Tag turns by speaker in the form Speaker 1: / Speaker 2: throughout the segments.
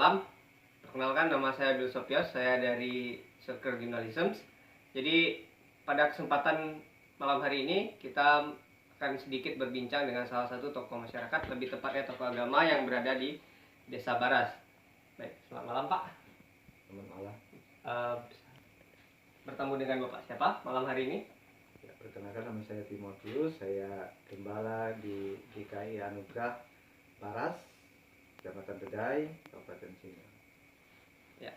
Speaker 1: malam. Perkenalkan, nama saya Abdul Sopios, saya dari Circle Journalism. Jadi pada kesempatan malam hari ini kita akan sedikit berbincang dengan salah satu tokoh masyarakat, lebih tepatnya tokoh agama yang berada di Desa Baras. Baik, selamat malam Pak.
Speaker 2: Selamat malam.
Speaker 1: Bertemu dengan Bapak siapa malam hari ini?
Speaker 2: Ya, perkenalkan, nama saya Timotius, saya gembala di GKI Anugerah Baras, Kecamatan Bedai, Kabupaten Singkil.
Speaker 1: Ya.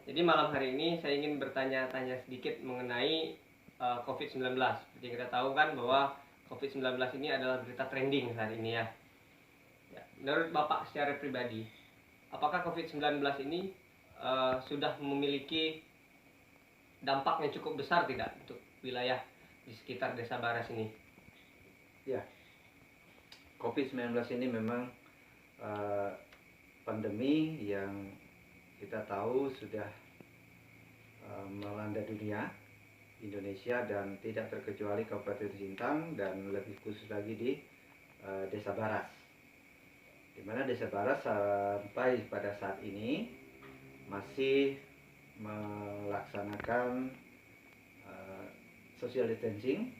Speaker 1: Jadi malam hari ini saya ingin bertanya-tanya sedikit mengenai COVID-19. Seperti kita tahu kan bahwa COVID-19 ini adalah berita trending saat ini ya. Menurut Bapak secara pribadi, apakah COVID-19 ini sudah memiliki dampak yang cukup besar tidak untuk wilayah di sekitar Desa Baras ini?
Speaker 2: Ya, COVID-19 ini memang pandemi yang kita tahu sudah melanda dunia, Indonesia, dan tidak terkecuali Kabupaten Sintang dan lebih khusus lagi di Desa Baras, di mana Desa Baras sampai pada saat ini masih melaksanakan social distancing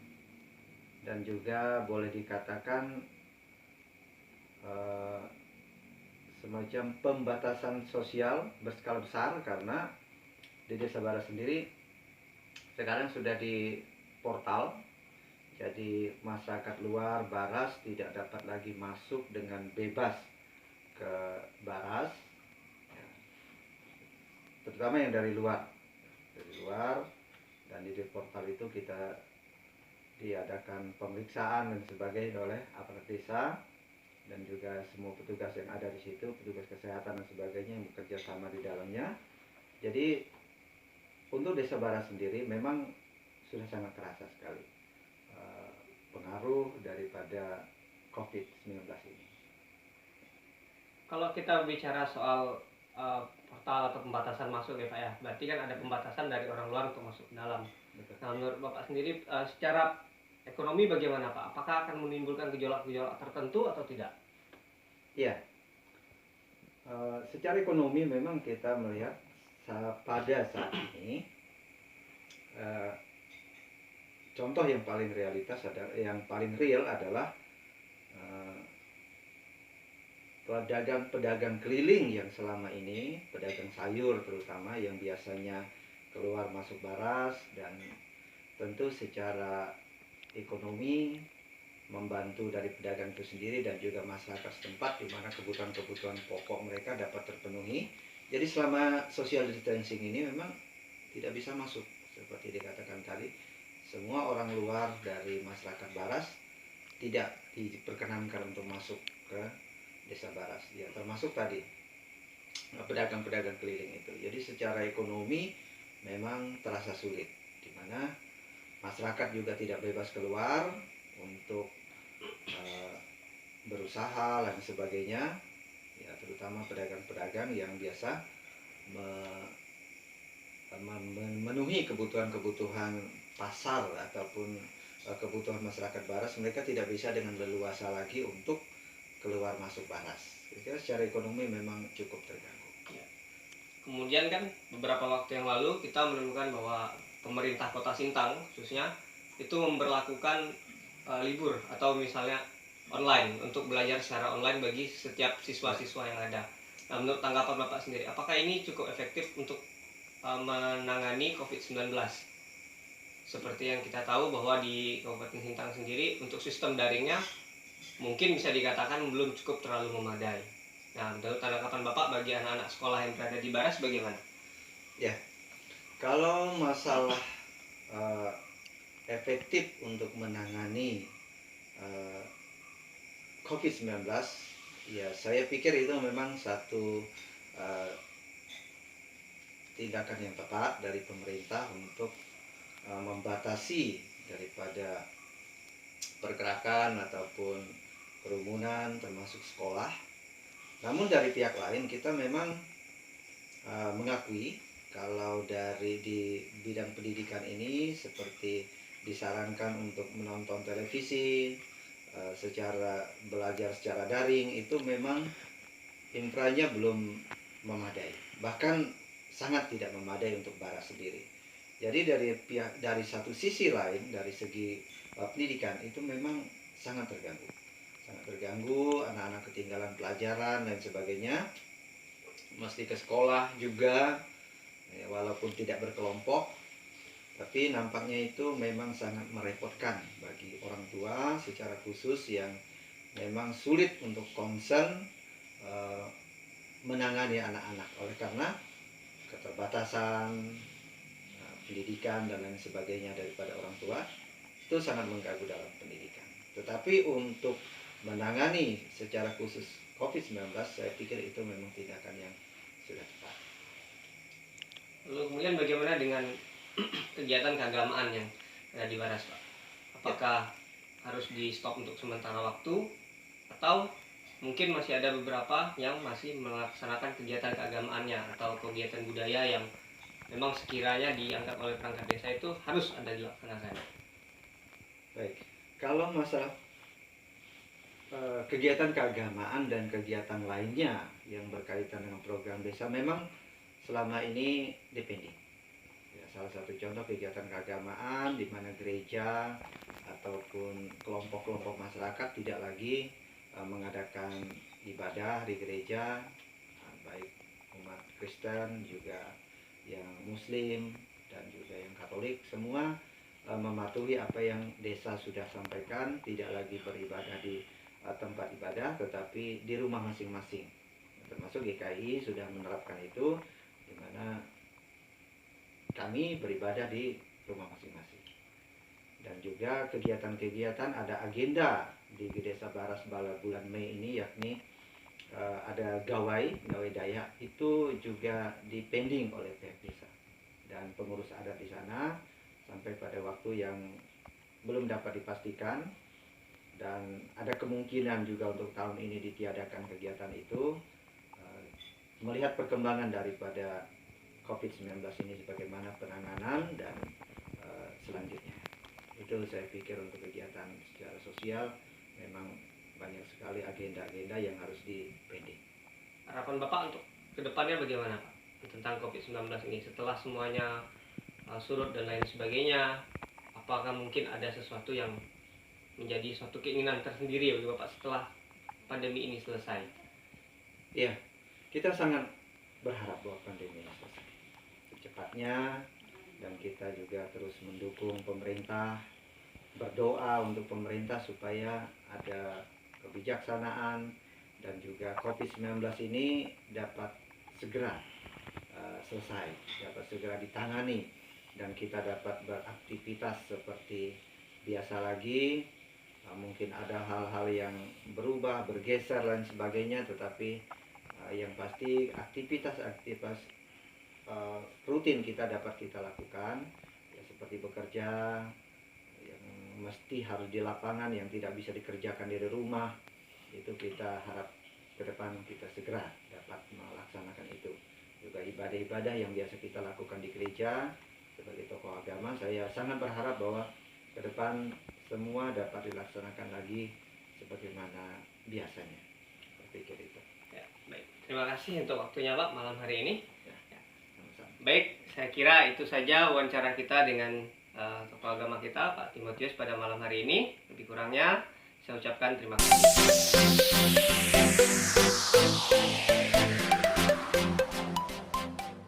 Speaker 2: dan juga boleh dikatakan semacam pembatasan sosial berskala besar, karena di Desa Baras sendiri sekarang sudah di portal, jadi masyarakat luar Baras tidak dapat lagi masuk dengan bebas ke Baras, terutama yang dari luar, dan di portal itu kita diadakan pemeriksaan dan sebagainya oleh aparat desa dan juga semua petugas yang ada di situ, petugas kesehatan dan sebagainya yang bekerja sama di dalamnya. Jadi untuk Desa Baras sendiri memang sudah sangat terasa sekali pengaruh daripada COVID-19 ini.
Speaker 1: Kalau kita bicara soal portal atau pembatasan masuk ya Pak ya, berarti kan ada pembatasan dari orang luar untuk masuk ke dalam.
Speaker 2: Betul.
Speaker 1: Nah, menurut Bapak sendiri secara ekonomi bagaimana Pak? Apakah akan menimbulkan gejolak-gejolak tertentu atau tidak?
Speaker 2: Iya, secara ekonomi memang kita melihat pada saat ini contoh yang paling realitas adalah, yang paling real adalah pedagang keliling yang selama ini, pedagang sayur terutama, yang biasanya keluar masuk Baras, dan tentu secara ekonomi membantu dari pedagang itu sendiri dan juga masyarakat setempat, di mana kebutuhan-kebutuhan pokok mereka dapat terpenuhi. Jadi selama social distancing ini memang tidak bisa masuk, seperti dikatakan tadi, semua orang luar dari masyarakat Baras tidak diperkenankan untuk masuk ke Desa Baras, ya, termasuk tadi pedagang-pedagang keliling itu. Jadi secara ekonomi memang terasa sulit, di mana masyarakat juga tidak bebas keluar untuk berusaha dan sebagainya, ya, terutama pedagang-pedagang yang biasa memenuhi kebutuhan-kebutuhan pasar ataupun kebutuhan masyarakat Baras. Mereka tidak bisa dengan leluasa lagi untuk keluar masuk Baras. Kira-kira secara ekonomi memang cukup terganggu.
Speaker 1: Ya. Kemudian kan beberapa waktu yang lalu kita menemukan bahwa pemerintah Kota Sintang khususnya itu memberlakukan libur atau misalnya online untuk belajar secara online bagi setiap siswa-siswa yang ada. Nah, menurut tanggapan Bapak sendiri, apakah ini cukup efektif untuk menangani COVID-19? Seperti yang kita tahu bahwa di Kabupaten Sintang sendiri untuk sistem daringnya mungkin bisa dikatakan belum cukup terlalu memadai. Nah, menurut tanggapan Bapak bagi anak-anak sekolah yang berada di Baras bagaimana?
Speaker 2: Ya, kalau masalah efektif untuk menangani COVID-19, ya saya pikir itu memang satu tindakan yang tepat dari pemerintah untuk membatasi daripada pergerakan ataupun kerumunan termasuk sekolah. Namun dari pihak lain kita memang mengakui kalau dari di bidang pendidikan ini seperti disarankan untuk menonton televisi, secara belajar secara daring, itu memang infranya belum memadai, bahkan sangat tidak memadai untuk Baras sendiri. Jadi dari satu sisi lain, dari segi pendidikan itu memang sangat terganggu, anak-anak ketinggalan pelajaran dan sebagainya, mesti ke sekolah juga, ya, walaupun tidak berkelompok, tapi nampaknya itu memang sangat merepotkan bagi orang tua secara khusus yang memang sulit untuk concern menangani anak-anak oleh karena keterbatasan pendidikan dan lain sebagainya daripada orang tua. Itu sangat mengganggu dalam pendidikan. Tetapi untuk menangani secara khusus COVID-19, saya pikir itu memang tindakan yang sudah tepat.
Speaker 1: Lalu kemudian bagaimana dengan kegiatan keagamaan yang ada di Baras, Pak? Apakah harus di stop untuk sementara waktu, atau mungkin masih ada beberapa yang masih melaksanakan kegiatan keagamaannya atau kegiatan budaya yang memang sekiranya dianggap oleh perangkat desa itu harus ada dilaksanakan?
Speaker 2: Baik, kalau masalah kegiatan keagamaan dan kegiatan lainnya yang berkaitan dengan program desa memang selama ini dipending. Ya, salah satu contoh kegiatan keagamaan di mana gereja ataupun kelompok-kelompok masyarakat tidak lagi mengadakan ibadah di gereja, baik umat Kristen juga yang Muslim dan juga yang Katolik, semua mematuhi apa yang desa sudah sampaikan, tidak lagi beribadah di tempat ibadah tetapi di rumah masing-masing. Termasuk GKI sudah menerapkan itu, di mana kami beribadah di rumah masing-masing. Dan juga kegiatan-kegiatan, ada agenda di Desa Baras Bala bulan Mei ini, yakni ada gawai Dayak, itu juga dipending oleh pihak desa dan pengurus adat di sana sampai pada waktu yang belum dapat dipastikan, dan ada kemungkinan juga untuk tahun ini ditiadakan kegiatan itu. Melihat perkembangan daripada COVID-19 ini, bagaimana penanganan dan selanjutnya. Itu saya pikir untuk kegiatan secara sosial memang banyak sekali agenda-agenda yang harus dipending.
Speaker 1: Harapan Bapak untuk kedepannya bagaimana, Pak, tentang COVID-19 ini setelah semuanya surut dan lain sebagainya? Apakah mungkin ada sesuatu yang menjadi suatu keinginan tersendiri bagi Bapak setelah pandemi ini selesai?
Speaker 2: Ya, kita sangat berharap bahwa pandemi ini selesai secepatnya, dan kita juga terus mendukung pemerintah, berdoa untuk pemerintah supaya ada kebijaksanaan dan juga COVID-19 ini dapat segera selesai, dapat segera ditangani, dan kita dapat beraktivitas seperti biasa lagi. Mungkin ada hal-hal yang berubah, bergeser dan sebagainya, tetapi yang pasti aktivitas rutin kita dapat kita lakukan, ya, seperti bekerja yang mesti harus di lapangan, yang tidak bisa dikerjakan dari rumah, itu kita harap ke depan kita segera dapat melaksanakan itu. Juga ibadah-ibadah yang biasa kita lakukan di gereja sebagai tokoh agama, saya sangat berharap bahwa ke depan semua dapat dilaksanakan lagi sebagaimana biasanya. Saya pikir itu.
Speaker 1: Ya, baik. Terima kasih untuk waktunya, Pak, malam hari ini.
Speaker 2: Ya, sama-sama.
Speaker 1: Baik, saya kira itu saja wawancara kita dengan tokoh agama kita, Pak Timotius, pada malam hari ini. Lebih kurangnya saya ucapkan terima kasih.